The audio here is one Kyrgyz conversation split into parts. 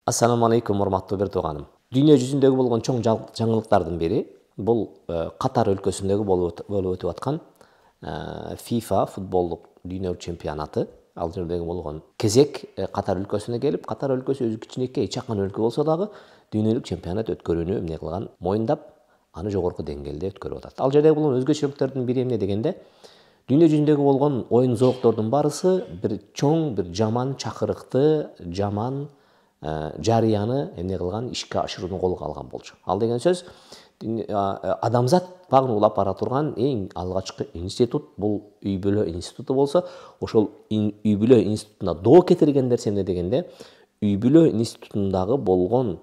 Assalamu alaikum, урматтуу бир тууганым. Дүйнө жүзүндөгү болгон чоң жаңылыктардын бири бул Катар өлкөсүндөгү болуп өтүп аткан FIFA футболдук дүйнө чемпионаты. Ал жердеги болгон кезек Катар өлкөсүнө келип, Катар өлкөсү өзү кичинекей чакан өлкө болсо дагы дүйнөлүк чемпионат өткөрүүнү эмне кылган моюндап, аны жогорку деңгээлде өткөрүп атат. Ал жердеги болгон өзгөчөлүктөрдүн бири эмне дегенде, дүйнө жүзүндөгү болгон оюн зооктордун барысы бир чоң, бир жаман чакырыкты, жаман жарыяны эмне кылган, ишке ашырууну колго алган болчу. Ал деген сөз адамзат багын улап бара турган эң алгачкы институт бул үй бүлө институту болсо, ошол үй бүлө институтуна доо кетирген нерсе эмне дегенде, үй бүлө институтундагы болгон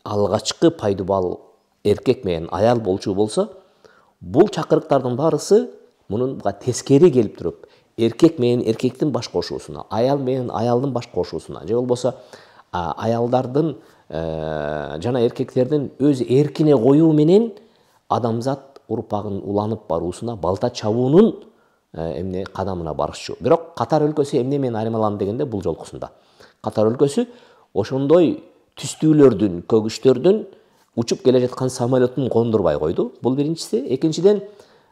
алгачкы пайдубал эркек менен аял болчу болсо, бул чакырыктардын барысы мунунга тескери келип туруп, эркек менен эркектин баш кошуусуна, аял менен аялдын баш кошуусуна, же болбосо аялдардын жана эркектердин өз эркине коюу менен адамзат урпагын уланып баруусуна, балта чабуунун эмне кадамына барышчу. Бирок Катар өлкөсү эмне менен айырмаланды дегенде, бул жолкусунда Катар өлкөсү ошондой түстүүлөрдүн, көгүчтөрдүн учуп келе жаткан самолеттун кондурбай койду. Бул биринчиси. Экинчиден,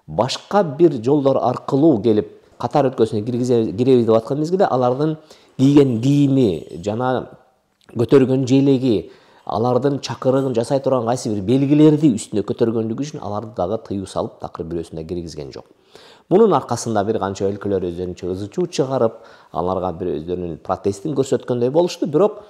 башка бир жолдор аркылуу келип Катар өлкөсүнө киребиз деп аткан мезгилде алардын кийген кийими жана көтөргөн желеги, алардын чакырыгын жасай турган кайсы бир белгилерди үстүнө көтөргөнлүгү үчүн аларды дагы тыюу салып, такыр бирөөсүнө киргизген жок. Мунун аркасында бир канча өлкөлөр өздөрүнчө ызы-чуу чыгарып, аларга бир өздөрүнүн протестин көрсөткөндөй болушту. Бирок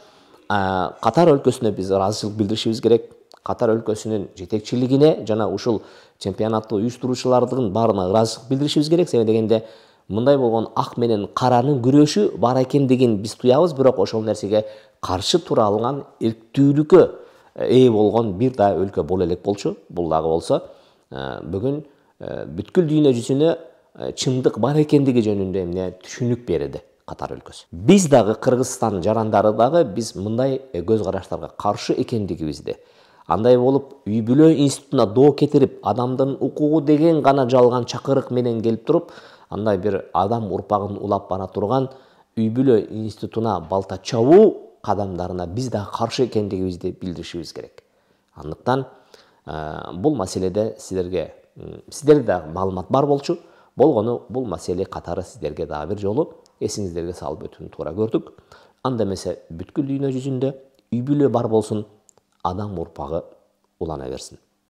Катар өлкөсүнө биз ыраазычылык билдиришибиз керек. Катар өлкөсүнүн жетекчилигине жана ушул чемпионатты уюштуруучулардын баарына ыраазычылык билдиришибиз керек. Себеби дегенде, мындай болгон ак менен каранын күрөшү бар экендигин биз туябыз, бирок ошол нерсеге каршы тура алган, эрктүүлүккө ээ болгон бир да өлкө боло элек болчу. Бул дагы болсо бүгүн бүткүл дүйнө жүзүнө чындык бар экендиги жөнүндө эмне түшүнүк берди Катар өлкөсү. Биз дагы, Кыргызстан жарандары дагы биз мындай көз караштарга каршы экендигибизди, андай болуп үй бүлө институтуна доо кетирип, адамдын укугу деген гана жалган чакырык менен келип туруп, андай бир адам урпагын улап бара турган үй бүлө институтуна балта чабуу кадамдарына биз дагы каршы экендигибизди билдиришибиз керек. Андыктан бул маселеде сиздерде дагы маалымат бар болчу. Болгону бул маселе катары сиздерге дагы бир жолу эсиңиздерге салып өтүүнү туура көрдүк. Анда эмесе бүткүл дүйнө жүзүндө үй бүлө бар болсун, адам урпагы улана берсин.